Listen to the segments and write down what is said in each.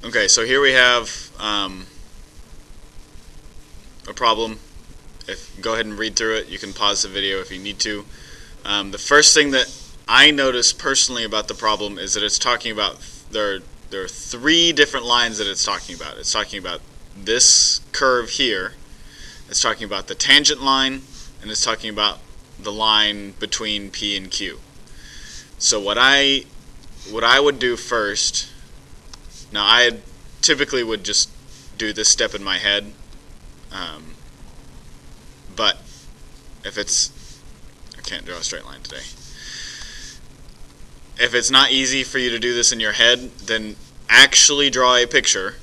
Okay, so here we have a problem. Go ahead and read through it. You can pause the video if you need to. The first thing that I notice personally about the problem is that it's talking about there are three different lines that it's talking about. It's talking about this curve here. It's talking about the tangent line, and it's talking about the line between P and Q. So what I would do first, now I typically would just do this step in my head, but if I can't draw a straight line today. If it's not easy for you to do this in your head, then actually draw a picture.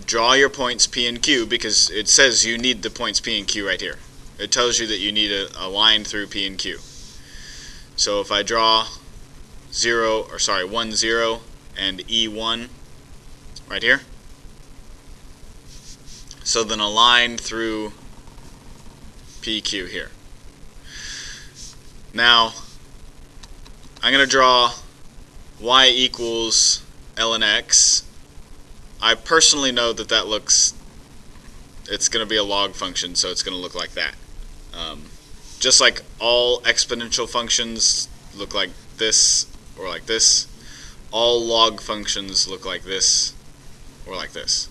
Draw your points P and Q, because it says you need the points P and Q right here. It tells you that you need a line through P and Q. So if I draw 1, 0 and E1 right here, so then a line through PQ here. Now I'm going to draw y equals ln x. I personally know that it's going to be a log function, so it's going to look like that. Just like all exponential functions look like this or like this, all log functions look like this or like this.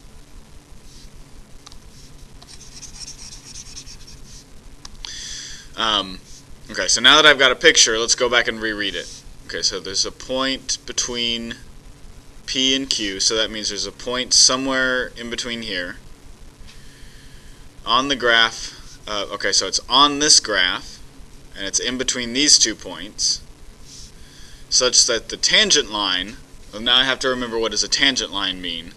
Okay, so now that I've got a picture, let's go back and reread it. Okay, so there's a point between P and Q, so that means there's a point somewhere in between here. On the graph, okay, so it's on this graph, and it's in between these 2 points, such that the tangent line, well, now I have to remember what does a tangent line mean.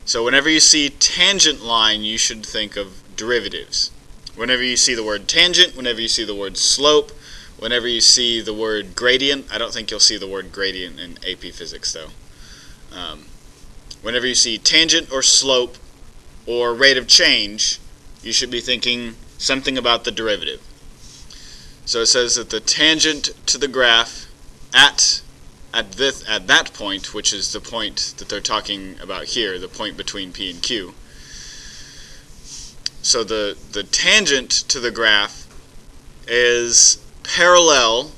So whenever you see tangent line, you should think of derivatives. Whenever you see the word tangent, whenever you see the word slope, whenever you see the word gradient, I don't think you'll see the word gradient in AP Physics though. Whenever you see tangent or slope or rate of change, you should be thinking something about the derivative. So it says that the tangent to the graph at that point, which is the point that they're talking about here, the point between P and Q. So the tangent to the graph is parallel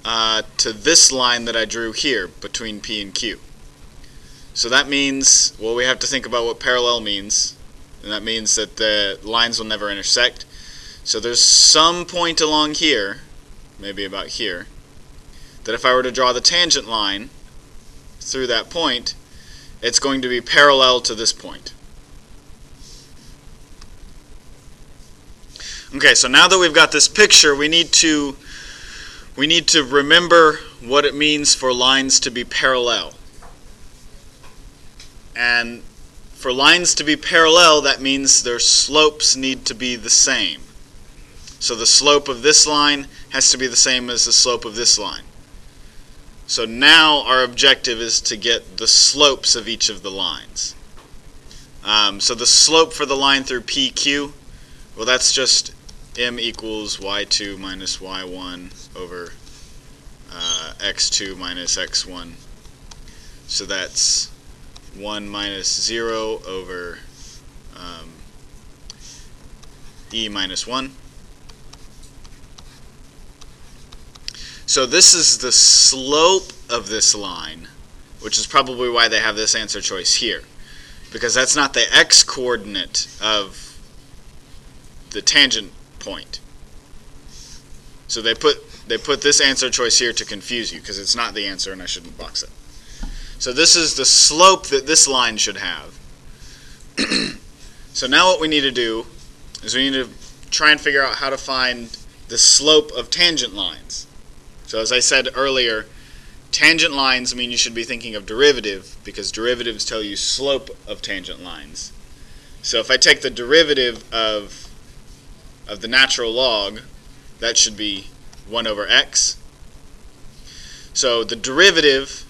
to this line that I drew here between P and Q. So that means, well, we have to think about what parallel means, and that means that the lines will never intersect. So there's some point along here, maybe about here, that if I were to draw the tangent line through that point, it's going to be parallel to this point. Okay, so now that we've got this picture, we need to remember what it means for lines to be parallel. And for lines to be parallel, that means their slopes need to be the same. So the slope of this line has to be the same as the slope of this line. So now our objective is to get the slopes of each of the lines. So the slope for the line through PQ, well, that's just m equals y2 minus y1 over x2 minus x1. So that's 1 minus 0 over e minus 1. So this is the slope of this line, which is probably why they have this answer choice here, because that's not the x-coordinate of the tangent point. So they put this answer choice here to confuse you, because it's not the answer and I shouldn't box it. So this is the slope that this line should have. So now what we need to do is we need to try and figure out how to find the slope of tangent lines. So as I said earlier, tangent lines mean you should be thinking of derivative, because derivatives tell you slope of tangent lines. So if I take the derivative of the natural log, that should be 1 over x. So the derivatives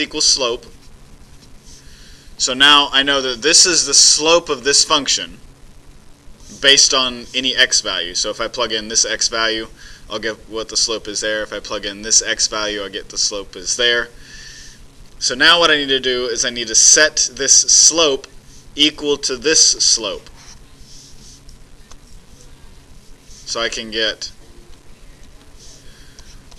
equal slope. So now I know that this is the slope of this function based on any x value. So if I plug in this x value, I'll get what the slope is there. If I plug in this x value, I'll get the slope is there. So now what I need to do is I need to set this slope equal to this slope. So I can get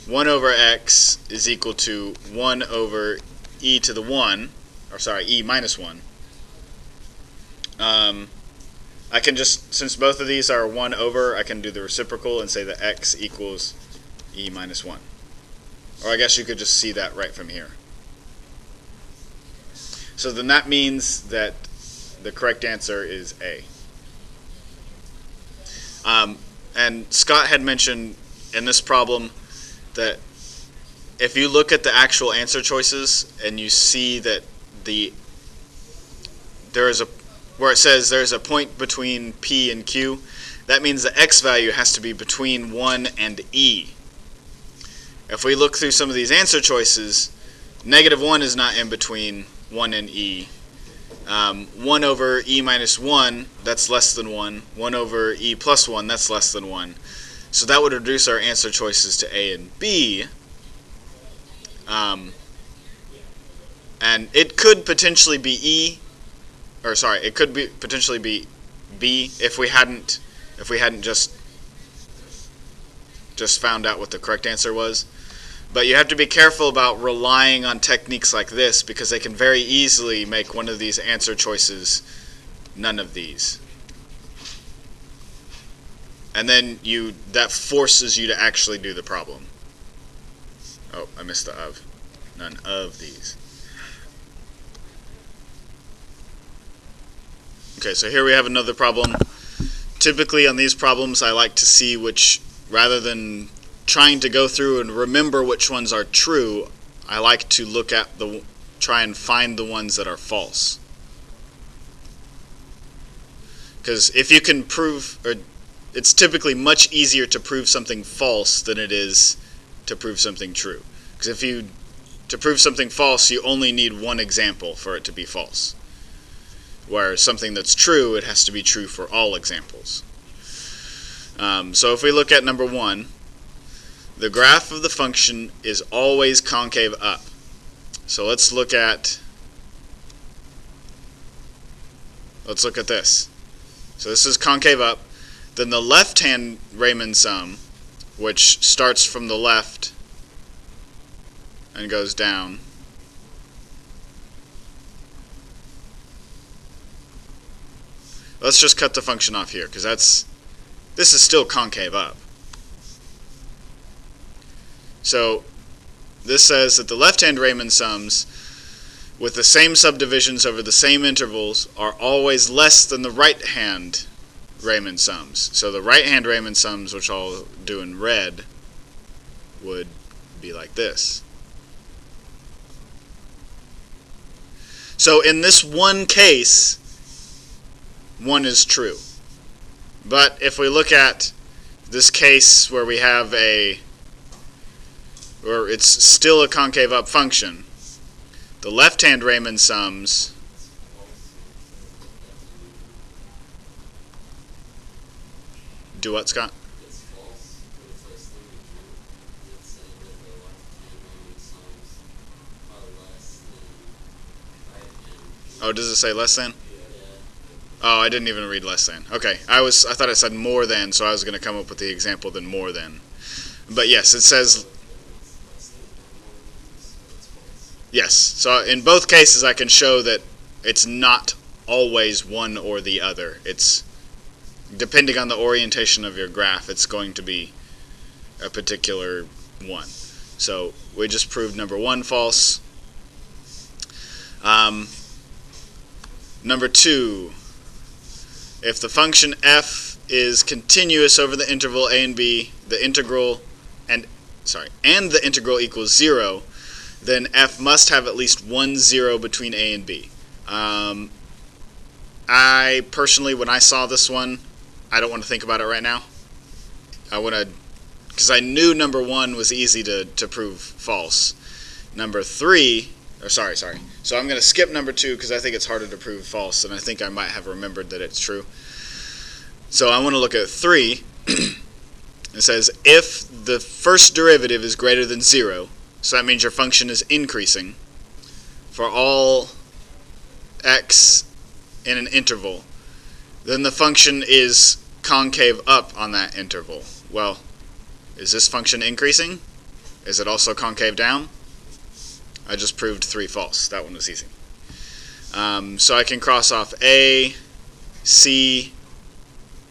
1 over x is equal to 1 over e to the 1, or sorry, e minus 1. I can just, since both of these are 1 over, I can do the reciprocal and say that x equals e minus 1. Or I guess you could just see that right from here. So then that means that the correct answer is A. And Scott had mentioned in this problem that if you look at the actual answer choices and you see that there is a where it says there's a point between P and Q, that means the x value has to be between 1 and E. If we look through some of these answer choices, -1 is not in between 1 and E. 1 over E minus 1, that's less than 1. 1 over E plus 1, that's less than 1. So that would reduce our answer choices to A and B. And it could potentially be E, or sorry, it could be potentially be B if we hadn't just found out what the correct answer was. But you have to be careful about relying on techniques like this because they can very easily make one of these answer choices none of these. And then that forces you to actually do the problem. Oh, I missed the of. None of these. Okay, so here we have another problem. Typically on these problems I like to see which, rather than trying to go through and remember which ones are true, I like to look at try and find the ones that are false. Because if you can prove, or it's typically much easier to prove something false than it is to prove something true. Because to prove something false, you only need one example for it to be false. Whereas something that's true, it has to be true for all examples. So if we look at number 1, the graph of the function is always concave up. So let's look at this. So this is concave up. Then the left-hand Riemann sum, which starts from the left and goes down, let's just cut the function off here because this is still concave up. So this says that the left-hand Riemann sums with the same subdivisions over the same intervals are always less than the right-hand Riemann sums. So the right-hand Riemann sums, which I'll do in red, would be like this. So in this one case, 1 is true. But if we look at this case where we have or it's still a concave up function, the left-hand Riemann sums do what, Scott? Oh, does it say less than? Oh, I didn't even read less than. Okay, I thought it said more than, so I was going to come up with the example than more than. But yes, it says yes. So in both cases, I can show that it's not always one or the other. It's depending on the orientation of your graph, it's going to be a particular one. So we just proved number 1 false. Number 2, if the function f is continuous over the interval a and b, the integral and the integral equals 0, then f must have at least one 0 between a and b. I personally, when I saw this one, I don't want to think about it right now. Because I knew number 1 was easy to prove false. Number 3, so I'm going to skip number 2 because I think it's harder to prove false, and I think I might have remembered that it's true. So I want to look at 3. It says if the first derivative is greater than 0, so that means your function is increasing, for all x in an interval, then the function is concave up on that interval. Well, is this function increasing? Is it also concave down? I just proved 3 false. That one was easy. So I can cross off A, C,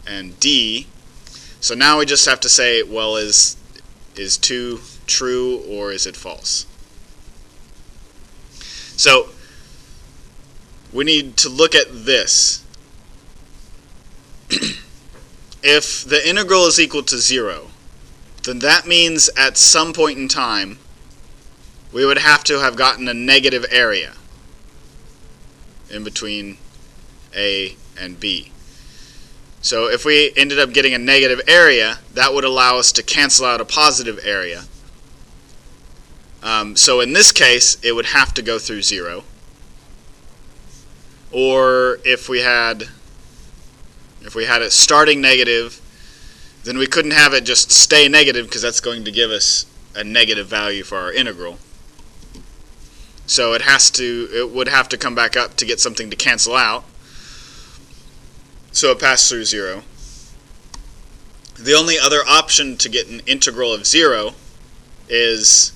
and D. So now we just have to say, well, is 2 true or is it false? So we need to look at this. If the integral is equal to 0, then that means at some point in time we would have to have gotten a negative area in between A and B. So if we ended up getting a negative area, that would allow us to cancel out a positive area. So in this case, it would have to go through 0. Or if we had it starting negative, then we couldn't have it just stay negative because that's going to give us a negative value for our integral. So it would have to come back up to get something to cancel out. So it passed through 0. The only other option to get an integral of 0 is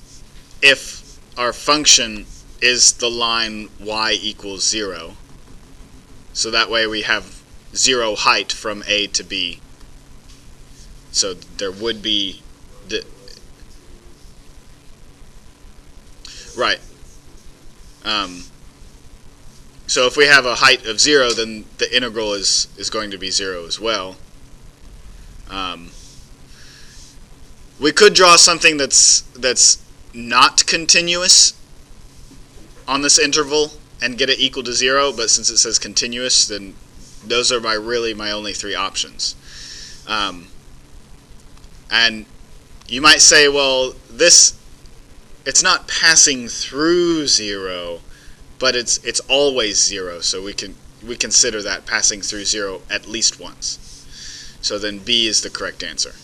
if our function is the line y equals 0. So that way we have 0 height from A to B. So there would be right. So if we have a height of 0, then the integral is going to be 0 as well. We could draw something that's not continuous on this interval and get it equal to 0, but since it says continuous, then those are really my only 3 options. And you might say, well, it's not passing through 0, but it's always 0, so we consider that passing through 0 at least once. So then B is the correct answer.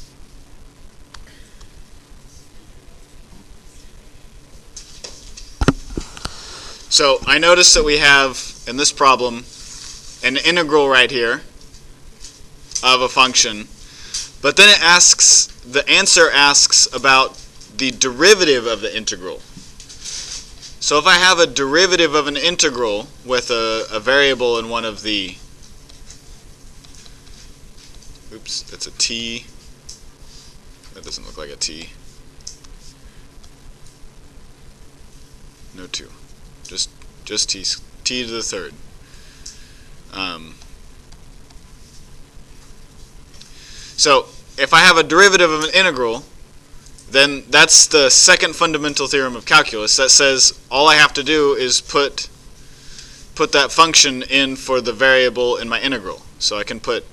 So I notice that we have, in this problem, an integral right here of a function, but then the answer asks about the derivative of the integral. So if I have a derivative of an integral with a variable in one of the, oops, that's a t, that doesn't look like a t, no 2, just t to the third. So if I have a derivative of an integral, then that's the second fundamental theorem of calculus that says all I have to do is put that function in for the variable in my integral. So I can put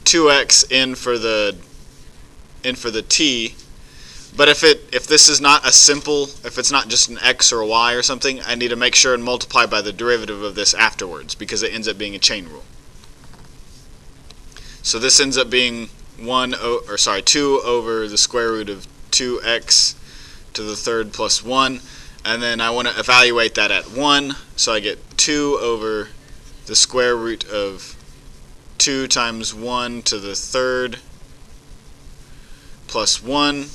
2x in for the t, but if this is not if it's not just an x or a y or something, I need to make sure and multiply by the derivative of this afterwards because it ends up being a chain rule. So this ends up being 2 over the square root of 2x to the third plus 1, and then I want to evaluate that at 1, so I get 2 over the square root of 2 times 1 to the third plus 1,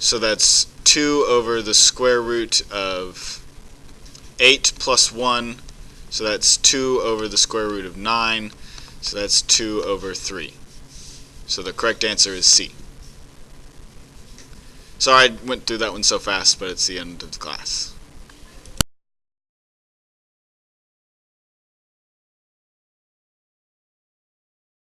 so that's 2 over the square root of 8 plus 1, so that's 2 over the square root of 9, so that's 2 over 3. So the correct answer is C. Sorry I went through that one so fast, but it's the end of the class.